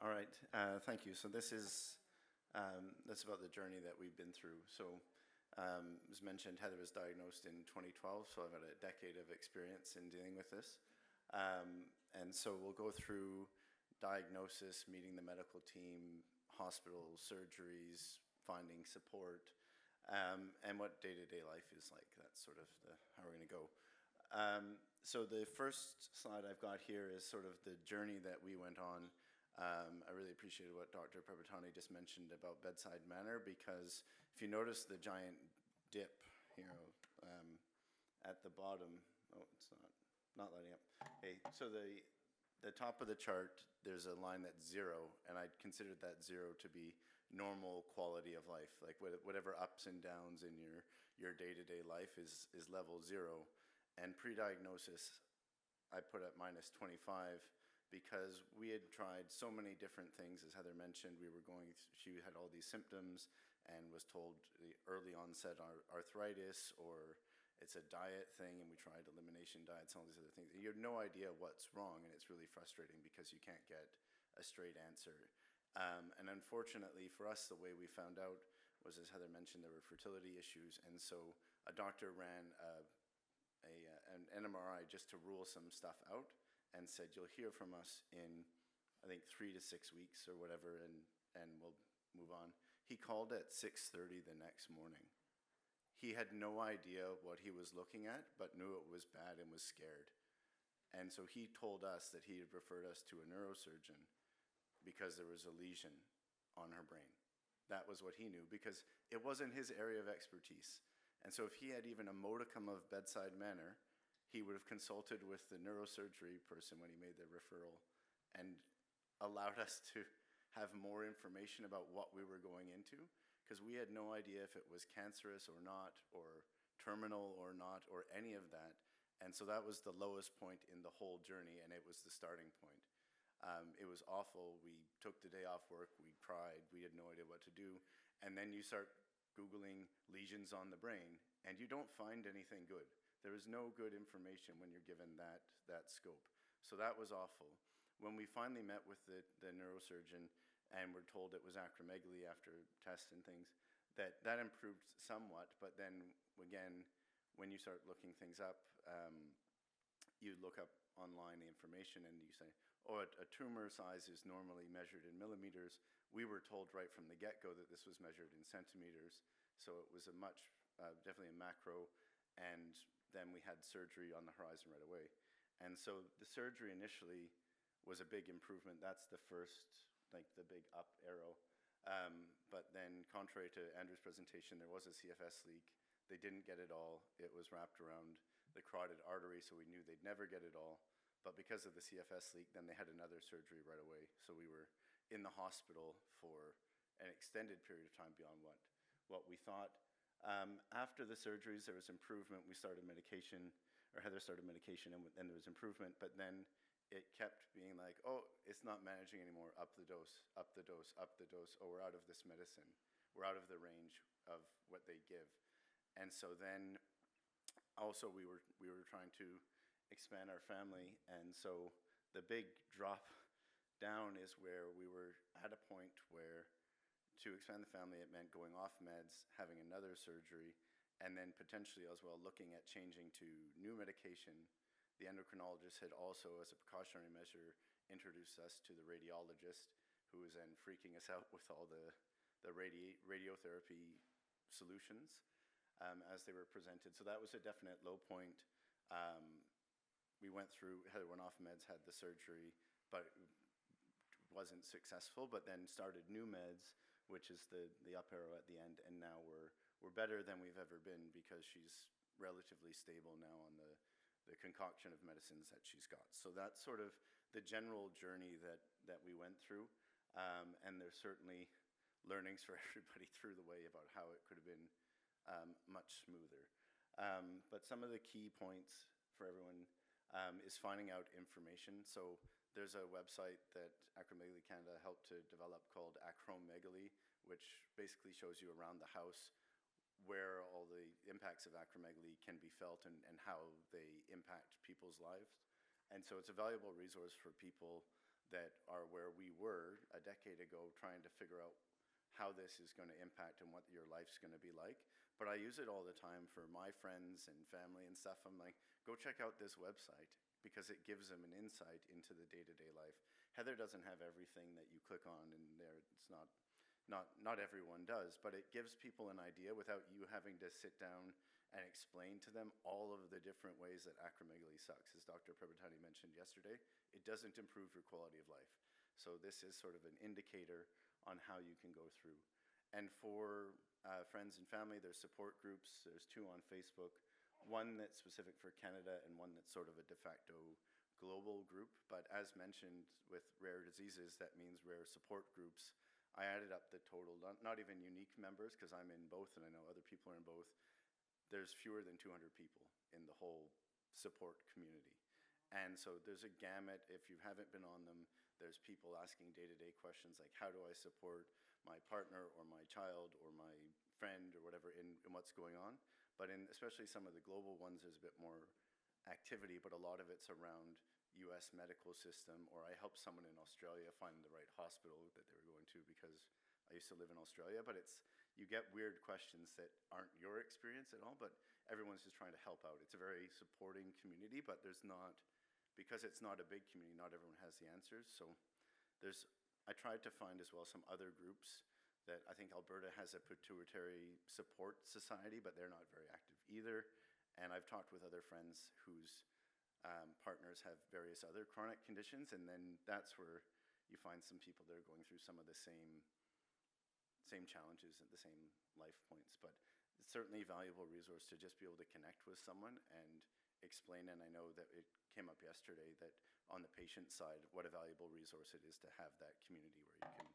All right, thank you. So this is that's about the journey that we've been through. So as mentioned, Heather was diagnosed in 2012, so I've had a decade of experience in dealing with this. And so we'll go through diagnosis, meeting the medical team, hospital surgeries, finding support, and what day-to-day life is like. That's sort of how we're going to go. So the first slide I've got here is sort of the journey that we went on. I really appreciated what Dr. Prabhatani just mentioned about bedside manner, because if you notice the giant dip here at the bottom, oh, it's not lighting up. Okay, so the top of the chart, there's a line that's 0, and I considered that 0 to be normal quality of life, like whatever ups and downs in your day-to-day life is level 0. And pre-diagnosis, I put at minus 25, because we had tried so many different things. As Heather mentioned, she had all these symptoms and was told the early onset arthritis, or it's a diet thing, and we tried elimination diets and all these other things. You have no idea what's wrong, and it's really frustrating because you can't get a straight answer. And unfortunately for us, the way we found out was, as Heather mentioned, there were fertility issues, and so a doctor ran an MRI just to rule some stuff out, and said, you'll hear from us in, I think, 3 to 6 weeks or whatever, and we'll move on. He called at 6:30 the next morning. He had no idea what he was looking at, but knew it was bad and was scared. And so he told us that he had referred us to a neurosurgeon because there was a lesion on her brain. That was what he knew, because it wasn't his area of expertise. And so if he had even a modicum of bedside manner, he would have consulted with the neurosurgery person when he made the referral and allowed us to have more information about what we were going into, because we had no idea if it was cancerous or not, or terminal or not, or any of that. And so that was the lowest point in the whole journey, and it was the starting point. It was awful. We took the day off work, we cried, we had no idea what to do. And then you start Googling lesions on the brain, and you don't find anything good. There is no good information when you're given that scope. So that was awful. When we finally met with the neurosurgeon and were told it was acromegaly after tests and things, that improved somewhat, but then again, when you start looking things up, you look up online the information and you say, oh, a tumor size is normally measured in millimeters. We were told right from the get-go that this was measured in centimeters, so it was definitely a macro, and then we had surgery on the horizon right away. And so the surgery initially was a big improvement. That's the first, like the big up arrow. But then contrary to Andrew's presentation, there was a CFS leak. They didn't get it all. It was wrapped around the carotid artery, so we knew they'd never get it all. But because of the CFS leak, then they had another surgery right away. So we were in the hospital for an extended period of time beyond what we thought. After the surgeries, there was improvement. We started medication, or Heather started medication, and then there was improvement, but then it kept being like, oh, it's not managing anymore, up the dose, up the dose, up the dose, oh, we're out of this medicine. We're out of the range of what they give. And so then also we were trying to expand our family, and so the big drop down is where we were at a point where to expand the family, it meant going off meds, having another surgery, and then potentially as well looking at changing to new medication. The endocrinologist had also, as a precautionary measure, introduced us to the radiologist, who was then freaking us out with all the radiotherapy solutions as they were presented. So that was a definite low point. We went through, Heather went off meds, had the surgery, but wasn't successful, but then started new meds, which is the up arrow at the end, and now we're better than we've ever been, because she's relatively stable now on the concoction of medicines that she's got. So that's sort of the general journey that we went through, and there's certainly learnings for everybody through the way about how it could have been much smoother. But some of the key points for everyone is finding out information. So there's a website that Acromegaly Canada helped to develop called Acromegaly, which basically shows you around the house where all the impacts of acromegaly can be felt and how they impact people's lives. And so it's a valuable resource for people that are where we were a decade ago trying to figure out how this is going to impact and what your life's going to be like. But I use it all the time for my friends and family and stuff. I'm like, go check out this website because it gives them an insight into the day-to-day life. Heather doesn't have everything that you click on in there. It's not everyone does, but it gives people an idea without you having to sit down and explain to them all of the different ways that acromegaly sucks. As Dr. Prabhatani mentioned yesterday, it doesn't improve your quality of life. So this is sort of an indicator on how you can go through. And for friends and family, there's support groups. There's 2 on Facebook, one that's specific for Canada and one that's sort of a de facto global group. But as mentioned with rare diseases, that means rare support groups. I added up the total, not even unique members, because I'm in both and I know other people are in both. There's fewer than 200 people in the whole support community. And so there's a gamut. If you haven't been on them, there's people asking day-to-day questions like, how do I support my partner or my child or my friend or whatever in what's going on? But in especially some of the global ones, there's a bit more activity, but a lot of it's around US medical system, or I helped someone in Australia find the right hospital that they were going to because I used to live in Australia. But you get weird questions that aren't your experience at all, but everyone's just trying to help out. It's a very supporting community, but because it's not a big community, not everyone has the answers. So I tried to find as well some other groups that I think Alberta has a pituitary support society, but they're not very active either. And I've talked with other friends whose partners have various other chronic conditions, and then that's where you find some people that are going through some of the same challenges at the same life points. But it's certainly a valuable resource to just be able to connect with someone and explain, and I know that it came up yesterday that on the patient side, what a valuable resource it is to have that community where you can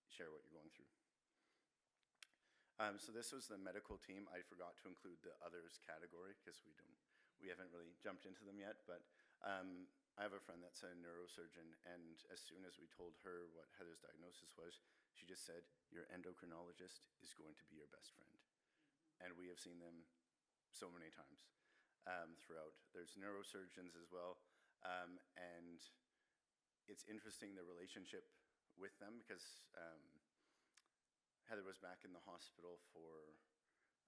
share what you're going through. So this was the medical team. I forgot to include the others category because we haven't really jumped into them yet, but I have a friend that's a neurosurgeon, and as soon as we told her what Heather's diagnosis was, she just said, your endocrinologist is going to be your best friend. And we have seen them so many times throughout. There's neurosurgeons as well, and it's interesting the relationship with them because Heather was back in the hospital for,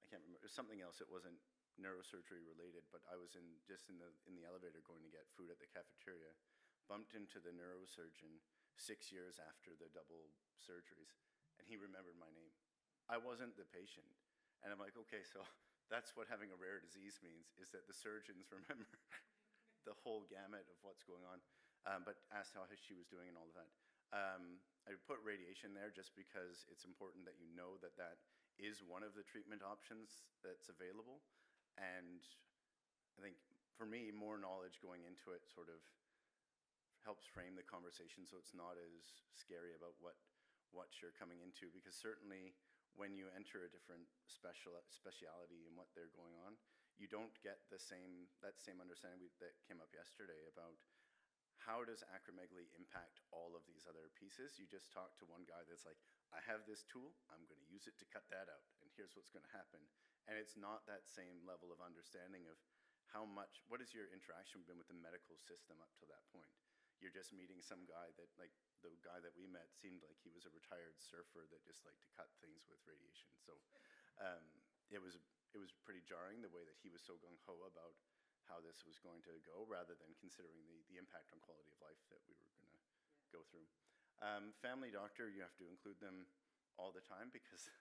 I can't remember, it was something else. It wasn't neurosurgery related, but I was in the elevator going to get food at the cafeteria, bumped into the neurosurgeon 6 years after the double surgeries, and he remembered my name. I wasn't the patient. And I'm like, okay, so that's what having a rare disease means, is that the surgeons remember the whole gamut of what's going on, but asked how she was doing and all of that. I put radiation there just because it's important that you know that that is one of the treatment options that's available. And I think for me, more knowledge going into it sort of helps frame the conversation so it's not as scary about what you're coming into, because certainly when you enter a different speciality and what they're going on, you don't get that same understanding that came up yesterday about how does acromegaly impact all of these other pieces. You just talk to one guy that's like, I have this tool, I'm going to use it to cut that out, and here's what's going to happen. And it's not that same level of understanding of what has your interaction been with the medical system up to that point. You're just meeting some guy that, like the guy that we met seemed like he was a retired surfer that just liked to cut things with radiation. So it was pretty jarring the way that he was so gung-ho about how this was going to go, rather than considering the impact on quality of life that we were going to go through. Family doctor, you have to include them all the time because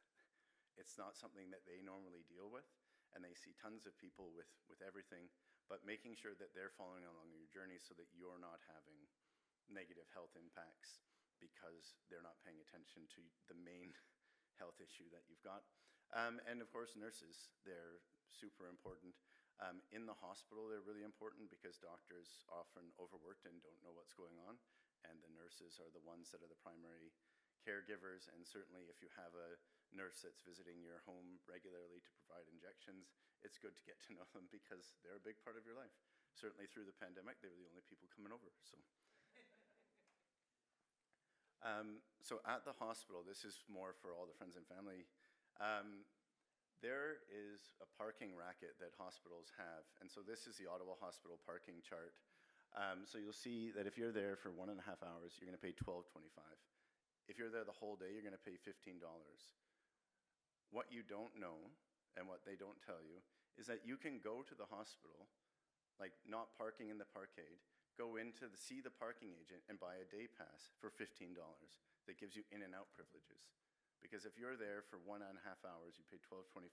it's not something that they normally deal with, and they see tons of people with everything, but making sure that they're following along your journey so that you're not having negative health impacts because they're not paying attention to the main health issue that you've got. And of course, nurses, they're super important. In the hospital, they're really important because doctors often overworked and don't know what's going on, and the nurses are the ones that are the primary caregivers. And certainly if you have a nurse that's visiting your home regularly to provide injections, it's good to get to know them because they're a big part of your life. Certainly through the pandemic, they were the only people coming over. So at the hospital, this is more for all the friends and family. There is a parking racket that hospitals have, and so this is the Ottawa Hospital parking chart. So you'll see that if you're there for 1.5 hours, you're going to pay $12.25. If you're there the whole day, you're going to pay $15. What you don't know, and what they don't tell you, is that you can go to the hospital, like not parking in the parkade, go see the parking agent and buy a day pass for $15 that gives you in and out privileges. Because if you're there for 1.5 hours, you pay $12.25.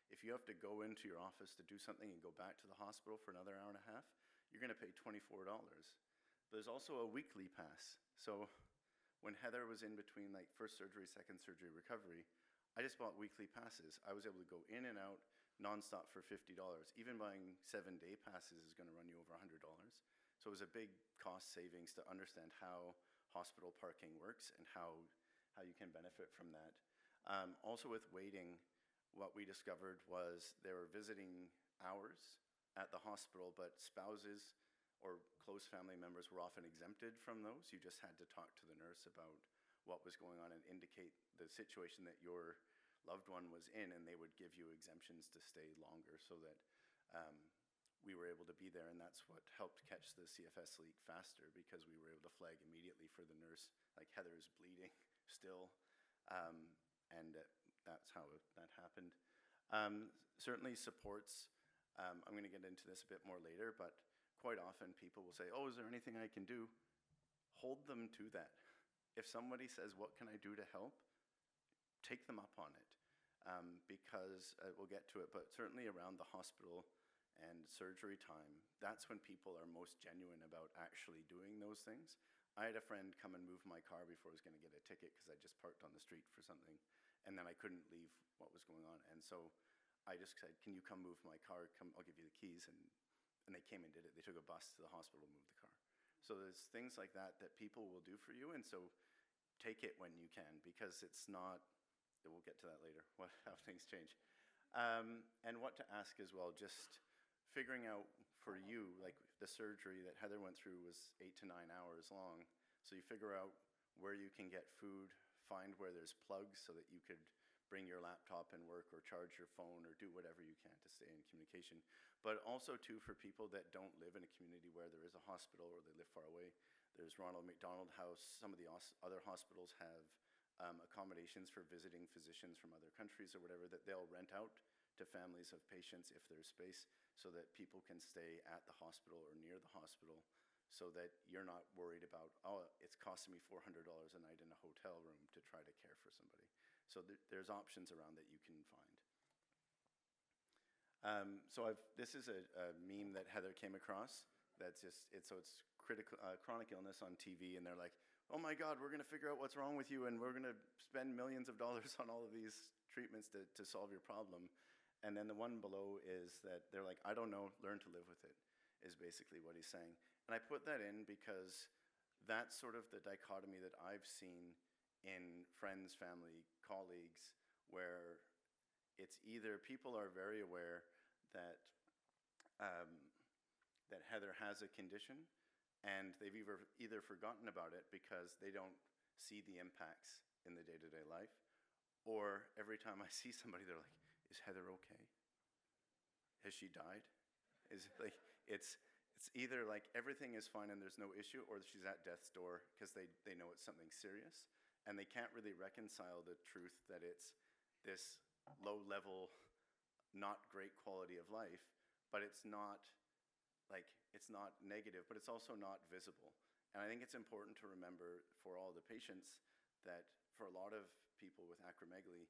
If you have to go into your office to do something and go back to the hospital for another hour and a half, you're going to pay $24. But there's also a weekly pass. So when Heather was in between like first surgery, second surgery, recovery, I just bought weekly passes. I was able to go in and out nonstop for $50. Even buying 7-day passes is going to run you over $100. So it was a big cost savings to understand how hospital parking works and how you can benefit from that. Also with waiting, what we discovered was there were visiting hours at the hospital, but spouses or close family members were often exempted from those. You just had to talk to the nurse about what was going on and indicate the situation that your loved one was in, and they would give you exemptions to stay longer so that we were able to be there, and that's what helped catch the CFS leak faster, because we were able to flag immediately for the nurse, like Heather's bleeding still, and that's how that happened. Certainly supports, I'm going to get into this a bit more later, but quite often people will say, oh, is there anything I can do? Hold them to that. If somebody says, what can I do to help? Take them up on it, because we'll get to it, but certainly around the hospital and surgery time, that's when people are most genuine about actually doing those things. I had a friend come and move my car before I was going to get a ticket because I just parked on the street for something, and then I couldn't leave what was going on. And so I just said, can you come move my car? Come, I'll give you the keys. And they came and did it. They took a bus to the hospital and moved the car. So there's things like that that people will do for you, and so take it when you can, because it's not, we'll get to that later, how things change. And what to ask as well, just figuring out for you, like the surgery that Heather went through was 8 to 9 hours long. So you figure out where you can get food, find where there's plugs so that you could bring your laptop and work or charge your phone or do whatever you can to stay in communication. But also too, for people that don't live in a community where there is a hospital or they live far away, there's Ronald McDonald House. Some of the other hospitals have accommodations for visiting physicians from other countries or whatever that they'll rent out to families of patients if there's space, so that people can stay at the hospital or near the hospital, so that you're not worried about, oh, it's costing me $400 a night in a hotel room to try to care for somebody. So there's options around that you can find. This is a meme that Heather came across. That's just, it's critical, chronic illness on TV, and they're like, oh my God, we're going to figure out what's wrong with you, and we're going to spend millions of dollars on all of these treatments to solve your problem. And then the one below is that they're like, I don't know, learn to live with it, is basically what he's saying. And I put that in because that's sort of the dichotomy that I've seen in friends, family, colleagues, where it's either people are very aware that that Heather has a condition, and they've either forgotten about it because they don't see the impacts in the day-to-day life, or every time I see somebody, they're like, is Heather okay? Has she died? Is it like, it's either like everything is fine and there's no issue, or she's at death's door because they know it's something serious, and they can't really reconcile the truth that it's this low-level, not great quality of life, but it's not negative, but it's also not visible. And I think it's important to remember for all the patients that for a lot of people with acromegaly,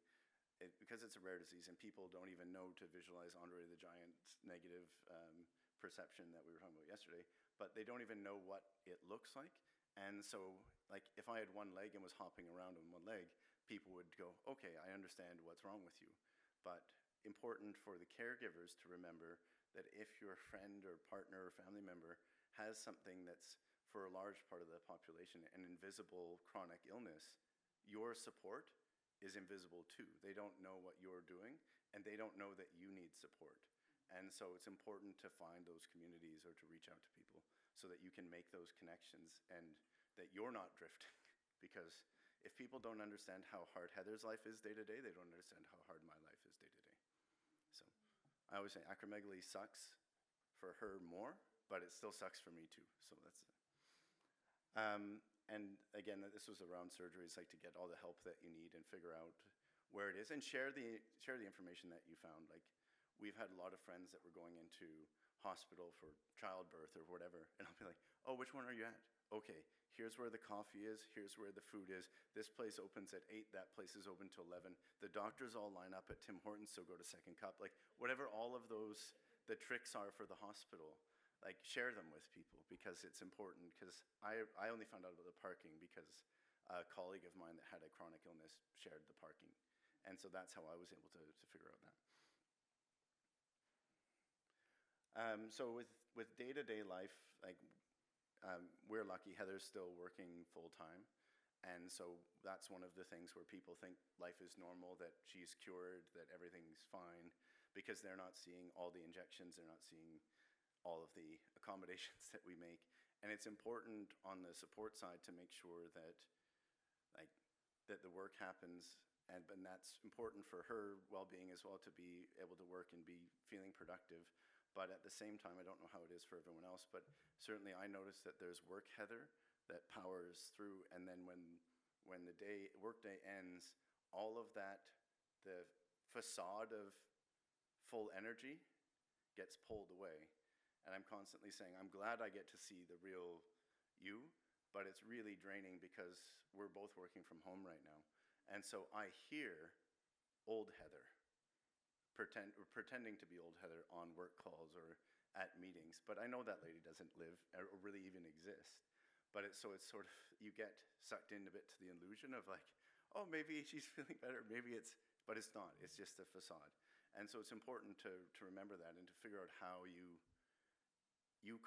because it's a rare disease and people don't even know to visualize Andre the Giant's negative perception that we were talking about yesterday, but they don't even know what it looks like. And so, like, if I had one leg and was hopping around on one leg, people would go, okay, I understand what's wrong with you. But important for the caregivers to remember that if your friend or partner or family member has something that's, for a large part of the population, an invisible chronic illness, your support is invisible too. They don't know what you're doing, and they don't know that you need support. And so it's important to find those communities or to reach out to people so that you can make those connections and that you're not drifting. Because if people don't understand how hard Heather's life is day to day, they don't understand how hard my life is day to day. So I always say acromegaly sucks for her more but it still sucks for me too. So that's it. And again, this was around surgeries, like to get all the help that you need and figure out where it is and share the information that you found. Like we've had a lot of friends that were going into hospital for childbirth or whatever, and I'll be like, oh, which one are you at? Okay, here's where the coffee is, here's where the food is. This place opens at 8, that place is open till 11. The doctors all line up at Tim Hortons, so go to Second Cup. Like whatever all of those, the tricks are for the hospital, like share them with people because it's important. Because I only found out about the parking because a colleague of mine that had a chronic illness shared the parking. And so that's how I was able to figure out that. So with day-to-day life, like we're lucky, Heather's still working full-time. And so that's one of the things where people think life is normal, that she's cured, that everything's fine, because they're not seeing all the injections, they're not seeing all of the accommodations that we make. And it's important on the support side to make sure that that the work happens, and that's important for her well-being as well, to be able to work and be feeling productive. But at the same time, I don't know how it is for everyone else, but certainly I noticed that there's work, Heather, that powers through, and then when the workday ends, all of that, the facade of full energy gets pulled away. And I'm constantly saying, I'm glad I get to see the real you, but it's really draining because we're both working from home right now. And so I hear old Heather pretending to be old Heather on work calls or at meetings, but I know that lady doesn't live or really even exist. But it's sort of, you get sucked in a bit to the illusion of like, oh, maybe she's feeling better, but it's not, it's just a facade. And so it's important to remember that and to figure out how you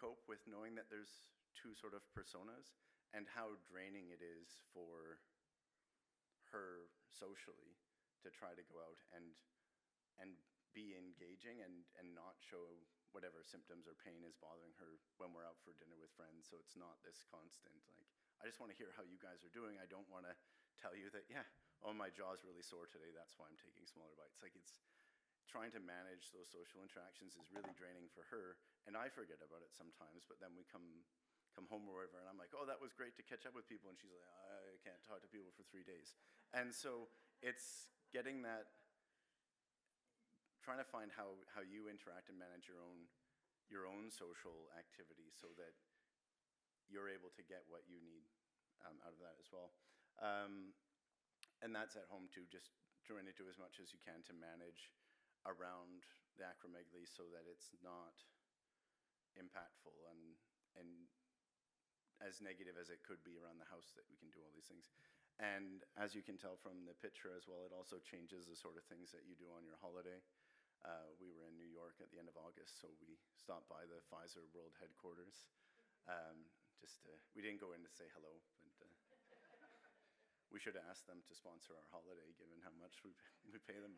cope with knowing that there's two sort of personas, and how draining it is for her socially to try to go out and be engaging and not show whatever symptoms or pain is bothering her when we're out for dinner with friends. So it's not this constant, like, I just want to hear how you guys are doing. I don't want to tell you that, yeah, oh, my jaw's really sore today, that's why I'm taking smaller bites. Like, it's trying to manage those social interactions is really draining for her, and I forget about it sometimes, but then we come home or wherever, and I'm like, oh, that was great to catch up with people, and she's like, I can't talk to people for 3 days. And so it's getting that, trying to find how you interact and manage your own social activities so that you're able to get what you need out of that as well. And that's at home too, just trying to do as much as you can to manage around the acromegaly so that it's not impactful and as negative as it could be around the house, that we can do all these things. And as you can tell from the picture as well, it also changes the sort of things that you do on your holiday. We were in New York at the end of August, so we stopped by the Pfizer World Headquarters. We didn't go in to say hello, but we should have asked them to sponsor our holiday, given how much we pay them.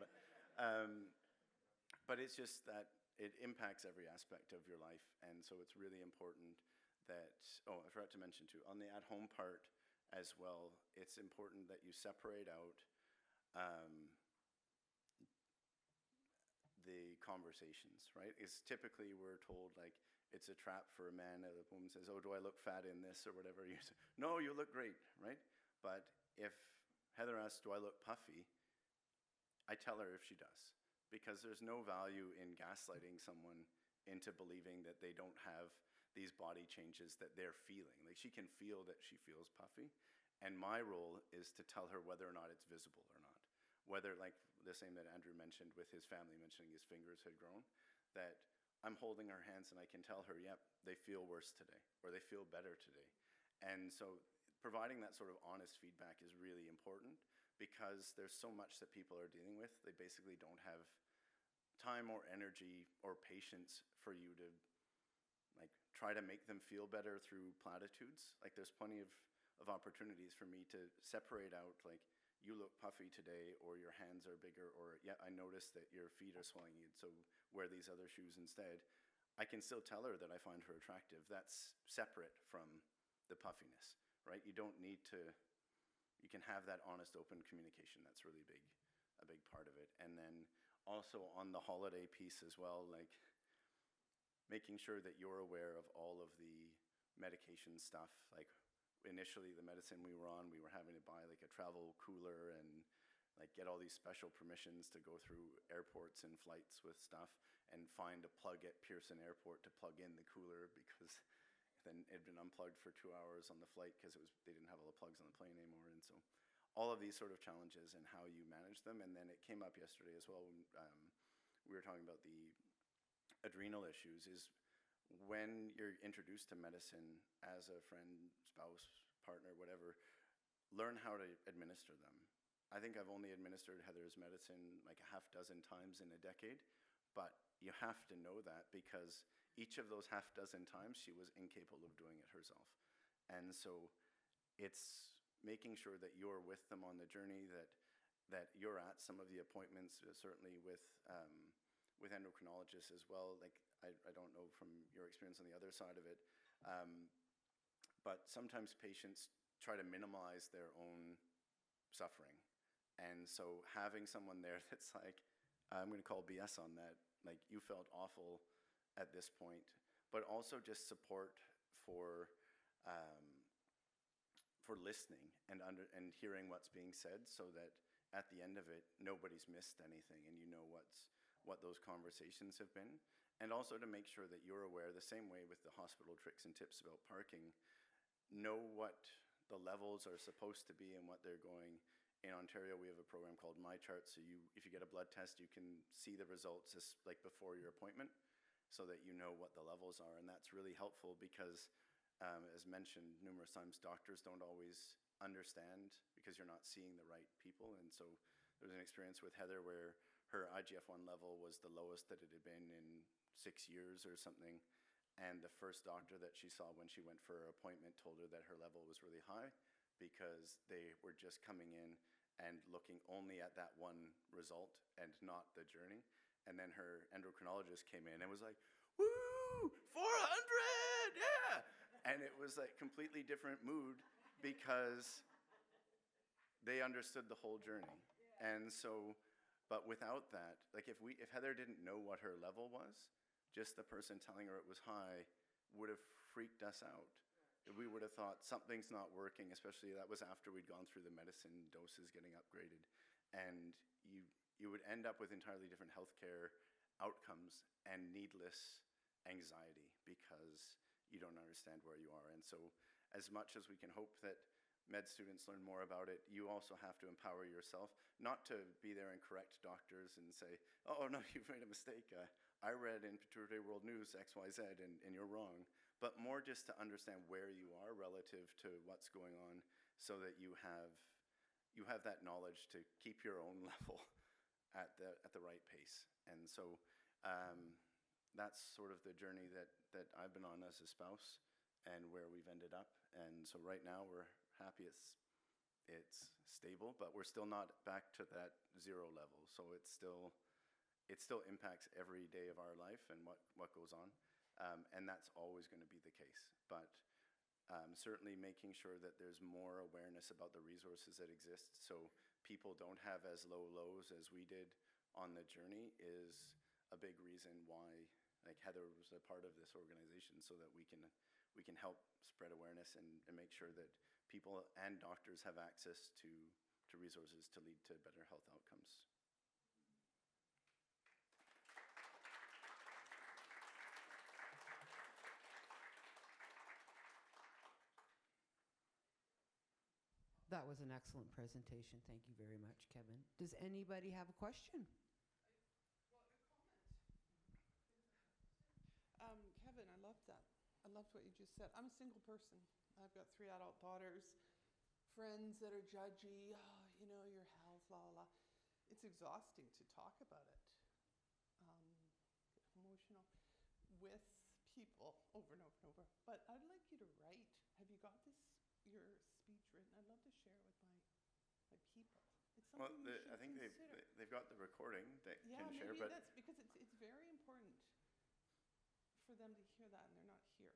But it's just that it impacts every aspect of your life, and so it's really important that, oh, I forgot to mention too, on the at-home part as well, it's important that you separate out the conversations, right? It's typically, we're told, like, it's a trap for a man. A woman says, oh, do I look fat in this or whatever? You say, no, you look great, right? But if Heather asks, do I look puffy? I tell her if she does, because there's no value in gaslighting someone into believing that they don't have these body changes that they're feeling. Like, she can feel that she feels puffy, and my role is to tell her whether or not it's visible or not. Whether, like the same that Andrew mentioned with his family mentioning his fingers had grown, that I'm holding her hands and I can tell her, yep, they feel worse today, or they feel better today. And so providing that sort of honest feedback is really important, because there's so much that people are dealing with. They basically don't have time or energy or patience for you to like try to make them feel better through platitudes. Like, there's plenty of opportunities for me to separate out, like, you look puffy today, or your hands are bigger, or yeah, I noticed that your feet are swelling, so wear these other shoes instead. I can still tell her that I find her attractive. That's separate from the puffiness, right? You don't need to, you can have that honest, open communication. That's really a big part of it. And then also on the holiday piece as well, like, making sure that you're aware of all of the medication stuff. Like initially the medicine we were on, we were having to buy like a travel cooler and like get all these special permissions to go through airports and flights with stuff and find a plug at Pearson Airport to plug in the cooler, because then it had been unplugged for 2 hours on the flight because they didn't have all the plugs on the plane anymore. And so all of these sort of challenges and how you manage them. And then it came up yesterday as well when we were talking about the adrenal issues, is when you're introduced to medicine as a friend, spouse, partner, whatever, learn how to administer them. I think I've only administered Heather's medicine like a half dozen times in a decade, but you have to know that because each of those half dozen times she was incapable of doing it herself. And so it's making sure that you're with them on the journey, that you're at some of the appointments, certainly with endocrinologists as well. Like I don't know from your experience on the other side of it, but sometimes patients try to minimize their own suffering. And so having someone there that's like, I'm going to call BS on that, like you felt awful at this point, but also just support for listening and hearing what's being said, so that at the end of it, nobody's missed anything and you know what those conversations have been. And also to make sure that you're aware, the same way with the hospital tricks and tips about parking, know what the levels are supposed to be and what they're going. In Ontario, we have a program called MyChart, so if you get a blood test, you can see the results like before your appointment, so that you know what the levels are. And that's really helpful because, as mentioned numerous times, doctors don't always understand because you're not seeing the right people. And so there was an experience with Heather where her IGF-1 level was the lowest that it had been in 6 years or something. And the first doctor that she saw when she went for her appointment told her that her level was really high, because they were just coming in and looking only at that one result and not the journey. And then her endocrinologist came in and was like, woo, 400, yeah! And it was like completely different mood because they understood the whole journey. And so, but without that, like if Heather didn't know what her level was, just the person telling her it was high would have freaked us out. We would have thought something's not working, especially that was after we'd gone through the medicine doses getting upgraded. And you would end up with entirely different healthcare outcomes and needless anxiety because you don't understand where you are. And so as much as we can hope that med students learn more about it, you also have to empower yourself, not to be there and correct doctors and say, oh no, you've made a mistake. I read in Pituitary World News XYZ and you're wrong. But more just to understand where you are relative to what's going on, so that you have that knowledge to keep your own level at the right pace. And so that's sort of the journey that I've been on as a spouse and where we've ended up. And so right now we're happy it's stable, but we're still not back to that zero level. So it still impacts every day of our life and what goes on. And that's always going to be the case. But certainly making sure that there's more awareness about the resources that exist, so people don't have as low lows as we did on the journey, is a big reason why like Heather was a part of this organization, so that we can help spread awareness and make sure that people and doctors have access to resources to lead to better health outcomes. That was an excellent presentation. Thank you very much, Kevin. Does anybody have a question? Kevin, I loved that. I loved what you just said. I'm a single person. I've got 3 adult daughters, friends that are judgy, oh, you know, your health, la la la. It's exhausting to talk about it. Get emotional with people over and over and over. But I'd like you to write. Have you got your speech written? I'd love to share it with my people. It's something I think they've got the recording that can share, maybe but that's because it's very important for them to hear that, and they're not here.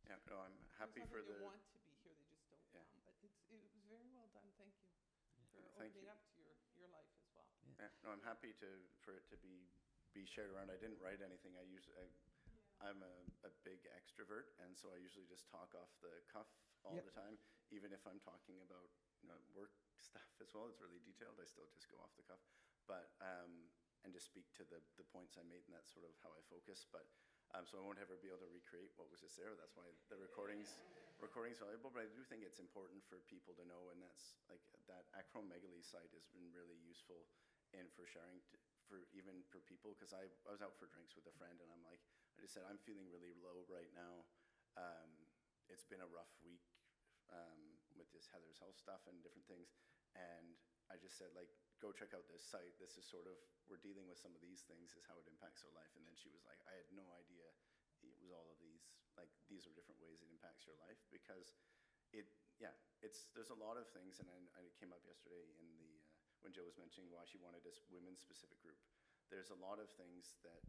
yeah, no, I'm happy for they want to be here, they just don't come. But it was very well done. Thank you for opening up to your life as well. Yeah, no, I'm happy for it to be shared around. I didn't write anything. I'm a big extrovert, and so I usually just talk off the cuff all Yep. the time, even if I'm talking about work stuff as well. It's really detailed. I still just go off the cuff, but and just speak to the points I made, and that's sort of how I focus. But so I won't ever be able to recreate what was just there. That's why the recording's valuable. But I do think it's important for people to know, and that's like that acromegaly site has been really useful in for sharing for even for people, because I was out for drinks with a friend, and I'm like, I just said, I'm feeling really low right now. It's been a rough week with this Heather's Health stuff and different things, and I just said, like, go check out this site. This is sort of, we're dealing with some of these things, is how it impacts our life. And then she was like, I had no idea it was all of these, like, these are different ways it impacts your life, because there's a lot of things, and I came up yesterday in the, when Jill was mentioning why she wanted this women's specific group. There's a lot of things that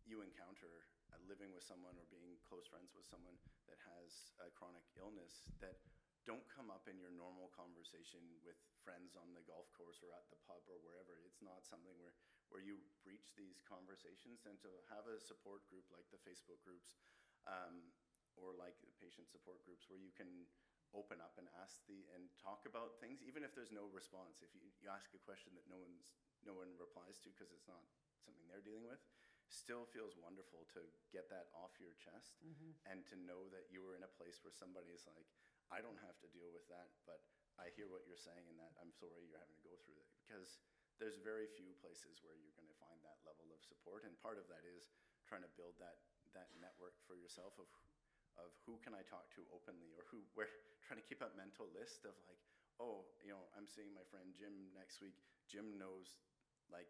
you encounter living with someone or being close friends with someone that has a chronic illness that don't come up in your normal conversation with friends on the golf course or at the pub or wherever. It's not something where you breach these conversations, and to have a support group like the Facebook groups or like the patient support groups where you can open up and talk about things, even if there's no response. If you ask a question that no one replies to because it's not something they're dealing with, still feels wonderful to get that off your chest, and to know that you were in a place where somebody's like, I don't have to deal with that, but I hear what you're saying, and that I'm sorry you're having to go through that, because there's very few places where you're going to find that level of support. And part of that is trying to build that network for yourself of who can I talk to openly, or trying to keep a mental list of like, oh, I'm seeing my friend Jim next week. Jim knows like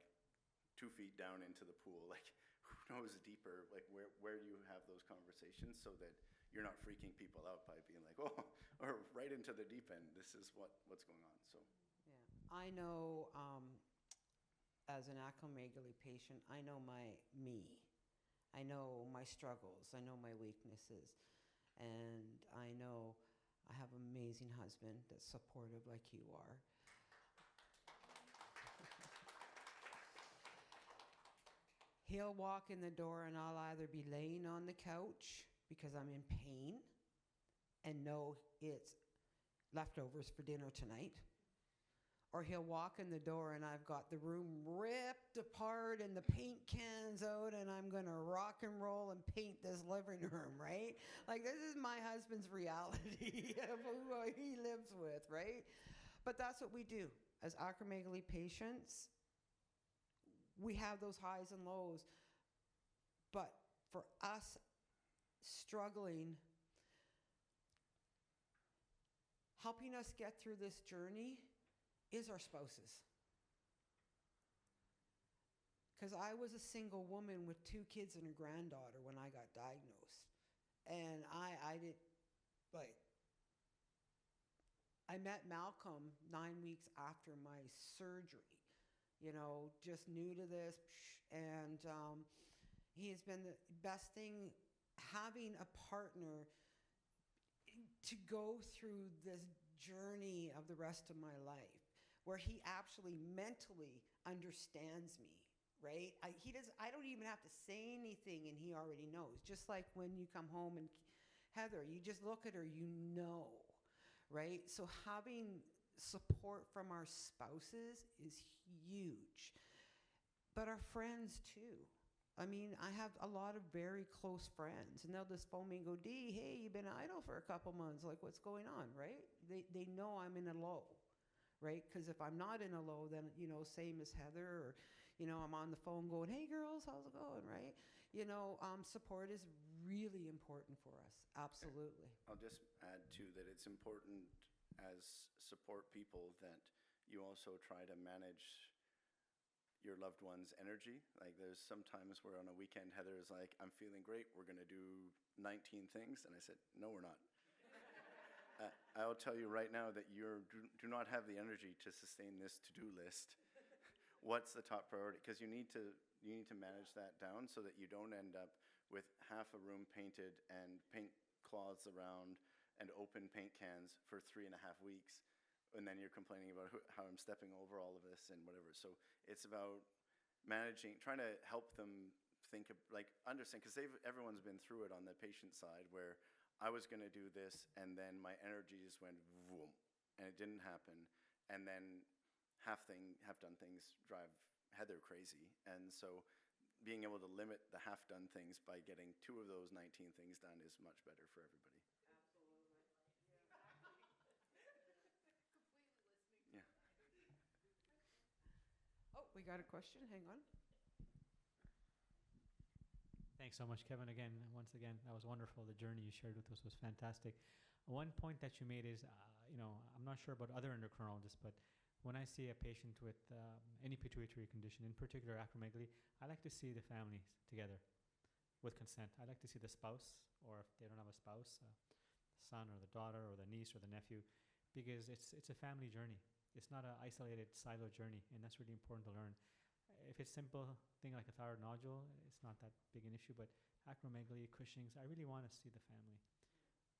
2 feet down into the pool. Like, who knows deeper? Like, where do you have those conversations so that you're not freaking people out by being like, oh, or right into the deep end. This is what's going on. So Yeah. I know, as an acromegaly patient, I know me. I know my struggles. I know my weaknesses. And I know I have an amazing husband that's supportive like you are. He'll walk in the door and I'll either be laying on the couch because I'm in pain and know it's leftovers for dinner tonight. Or he'll walk in the door and I've got the room ripped apart and the paint cans out, and I'm going to rock and roll and paint this living room, right? Like, this is my husband's reality of who he lives with, right? But that's what we do. As acromegaly patients, we have those highs and lows. But for us struggling, helping us get through this journey is our spouses. Because I was a single woman with 2 kids and a granddaughter when I got diagnosed. And I did, like, I met Malcolm 9 weeks after my surgery, just new to this. And he has been the best thing, having a partner to go through this journey of the rest of my life, where he actually mentally understands me, right? I don't even have to say anything and he already knows. Just like when you come home and Heather, you just look at her, right? So having support from our spouses is huge. But our friends too. I mean, I have a lot of very close friends, and they'll just phone me and go, Dee, hey, you've been idle for a couple months. Like, what's going on, right? They know I'm in a low, right? Because if I'm not in a low, then, same as Heather, or, I'm on the phone going, hey, girls, how's it going, right? Support is really important for us, absolutely. I'll just add, too, that it's important as support people that you also try to manage your loved one's energy. Like, there's some times where on a weekend, Heather is like, I'm feeling great, we're going to do 19 things. And I said, no, we're not. I'll tell you right now that you do not have the energy to sustain this to-do list. What's the top priority? Because you need to manage that down so that you don't end up with half a room painted and paint cloths around and open paint cans for 3.5 weeks. And then you're complaining about how I'm stepping over all of this and whatever. So it's about trying to help them think of, like, understand, because everyone's been through it on the patient side, where I was going to do this, and then my energy just went boom, and it didn't happen, and then half-done things drive Heather crazy, and so being able to limit the half-done things by getting 2 of those 19 things done is much better for everybody. Yeah. Oh, we got a question. Hang on. Thanks so much, Kevin. Again, once again, that was wonderful. The journey you shared with us was fantastic. One point that you made is, I'm not sure about other endocrinologists, but when I see a patient with any pituitary condition, in particular acromegaly, I like to see the family together with consent. I like to see the spouse, or if they don't have a spouse, the son or the daughter or the niece or the nephew, because it's a family journey. It's not an isolated silo journey, and that's really important to learn. If it's simple thing like a thyroid nodule, it's not that big an issue, but acromegaly, Cushing's, I really want to see the family.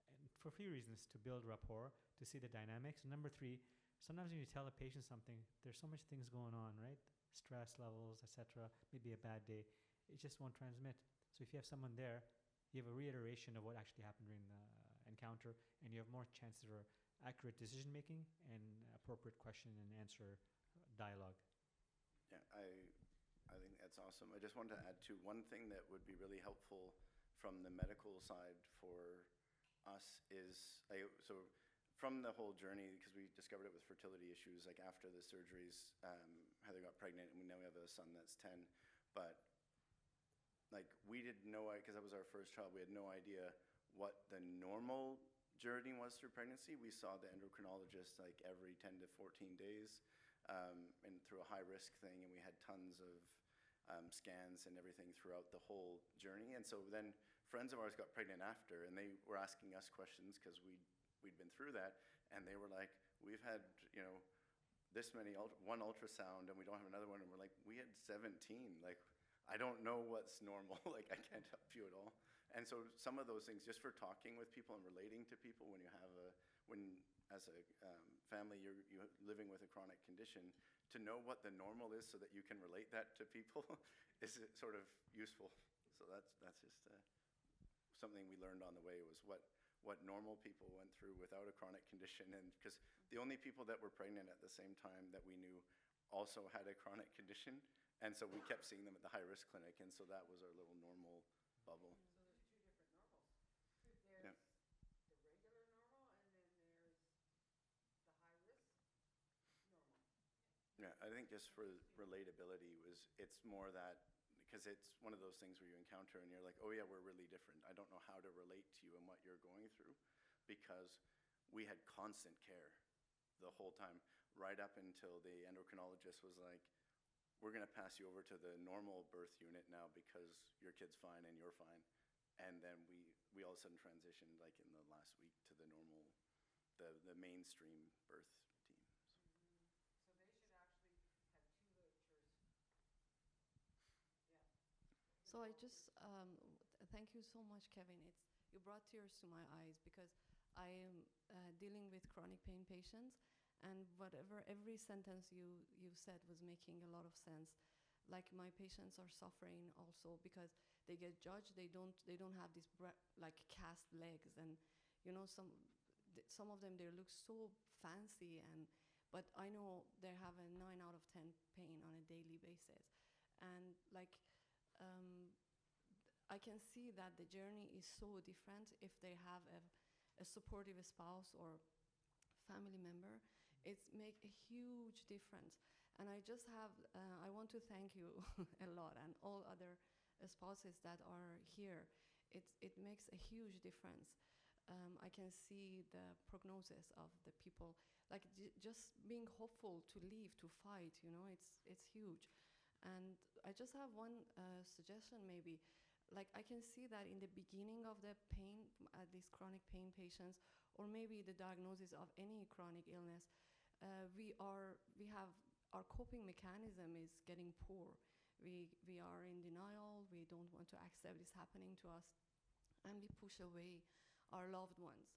And for a few reasons: to build rapport, to see the dynamics. Number 3, sometimes when you tell a patient something, there's so much things going on, right? Stress levels, etc. Maybe a bad day. It just won't transmit. So if you have someone there, you have a reiteration of what actually happened during the encounter, and you have more chances for accurate decision making and appropriate question and answer dialogue. Yeah, I think that's awesome. I just wanted to add to one thing that would be really helpful from the medical side for us is, so from the whole journey, because we discovered it with fertility issues, like after the surgeries, Heather got pregnant, and now we have a son that's 10, but like we didn't know, because that was our first child, we had no idea what the normal journey was through pregnancy. We saw the endocrinologist like every 10 to 14 days, and through a high-risk thing, and we had tons of scans and everything throughout the whole journey. And so then friends of ours got pregnant after, and they were asking us questions because we'd been through that, and they were like, we've had, this many, one ultrasound, and we don't have another one, and we're like, we had 17. Like, I don't know what's normal. Like, I can't help you at all. And so some of those things, just for talking with people and relating to people when you have as a family, you're living with a chronic condition, to know what the normal is so that you can relate that to people is sort of useful. So that's just something we learned on the way, was what normal people went through without a chronic condition. And because the only people that were pregnant at the same time that we knew also had a chronic condition, and so we kept seeing them at the high-risk clinic, and so that was our little normal bubble. So there's 2 different normals. There's Yeah. the regular normal, and then there's the high risk normal. Yeah, I think just for relatability, it's more that, because it's one of those things where you encounter and you're like, oh yeah, we're really different. I don't know how to relate to you and what you're going through, because we had constant care the whole time, right up until the endocrinologist was like, we're going to pass you over to the normal birth unit now because your kid's fine and you're fine. And then we all of a sudden transitioned, like in the last week, to the normal, the mainstream birth team. So they should actually have 2 liters. Yeah. So I just thank you so much, Kevin. You brought tears to my eyes, because I am dealing with chronic pain patients, and every sentence you said was making a lot of sense. Like, my patients are suffering also because they get judged. They don't have these like cast legs, and some of them, they look so fancy, but I know they have a 9 out of 10 pain on a daily basis, and like. I can see that the journey is so different if they have a supportive spouse or family member. It makes a huge difference. And I want to thank you a lot, and all other spouses that are here. It makes a huge difference. I can see the prognosis of the people, like just being hopeful to live, to fight, it's huge. And I just have one suggestion maybe. Like, I can see that in the beginning of the pain, these chronic pain patients, or maybe the diagnosis of any chronic illness, our coping mechanism is getting poor. We are in denial. We don't want to accept this happening to us, and we push away our loved ones.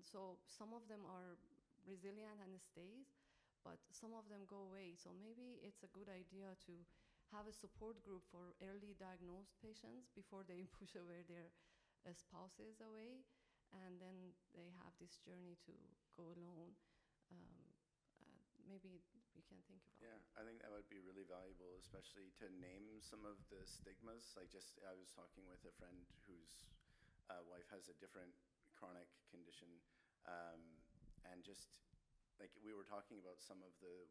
So some of them are resilient and stays, but some of them go away. So maybe it's a good idea to have a support group for early diagnosed patients before they push away their spouses away, and then they have this journey to go alone. Um, Maybe we can think about Yeah, it. I think that would be really valuable, especially to name some of the stigmas. Like, just I was talking with a friend whose wife has a different chronic condition, um, and just like we were talking about some of the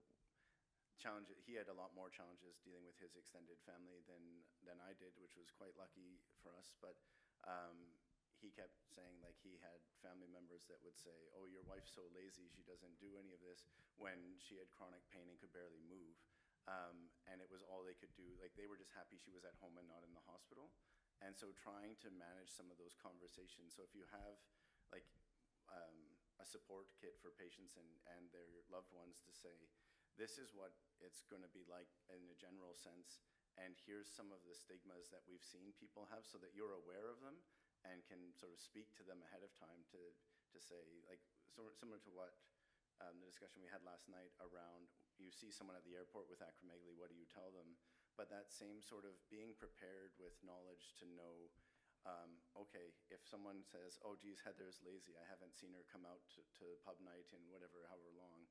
challenges. He had a lot more challenges dealing with his extended family than I did, which was quite lucky for us. But he kept saying like he had family members that would say, "Oh, your wife's so lazy; she doesn't do any of this," when she had chronic pain and could barely move, and it was all they could do. Like they were just happy she was at home and not in the hospital. And so, trying to manage some of those conversations. So, if you have like a support kit for patients and their loved ones to say, this is what it's going to be like in a general sense, and here's some of the stigmas that we've seen people have, so that you're aware of them and can sort of speak to them ahead of time to say, like, similar to what the discussion we had last night around, you see someone at the airport with acromegaly, what do you tell them? But that same sort of being prepared with knowledge to know, okay, if someone says, oh, geez, Heather's lazy, I haven't seen her come out to pub night in whatever, however long,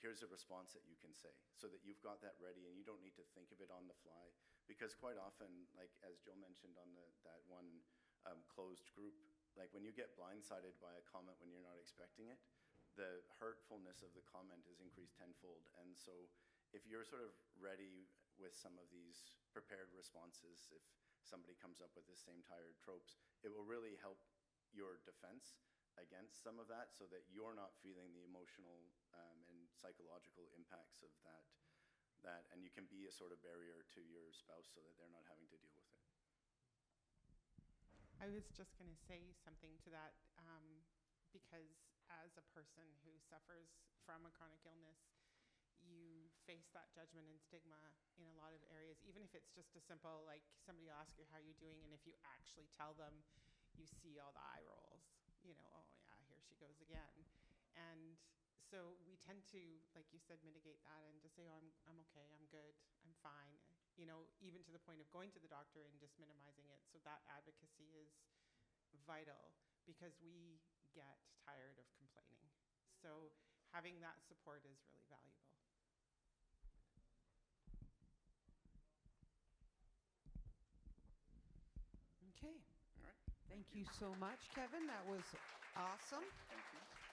here's a response that you can say, so that you've got that ready and you don't need to think of it on the fly. Because quite often, like as Joe mentioned on that one closed group, like when you get blindsided by a comment when you're not expecting it, the hurtfulness of the comment is increased tenfold. And so if you're sort of ready with some of these prepared responses, if somebody comes up with the same tired tropes, it will really help your defense against some of that, so that you're not feeling the emotional and psychological impacts of that, and you can be a sort of barrier to your spouse so that they're not having to deal with it. I was just going to say something to that, because as a person who suffers from a chronic illness, you face that judgment and stigma in a lot of areas, even if it's just a simple, like somebody will ask you how you're doing, and if you actually tell them, you see all the eye rolls, you know, oh yeah, here she goes again. And so we tend to, like you said, mitigate that and just say, oh, I'm okay, I'm good, I'm fine, you know, even to the point of going to the doctor and just minimizing it. So that advocacy is vital, because we get tired of complaining. So having that support is really valuable. Okay. All right. Thank you so much, Kevin. That was awesome. Thank you.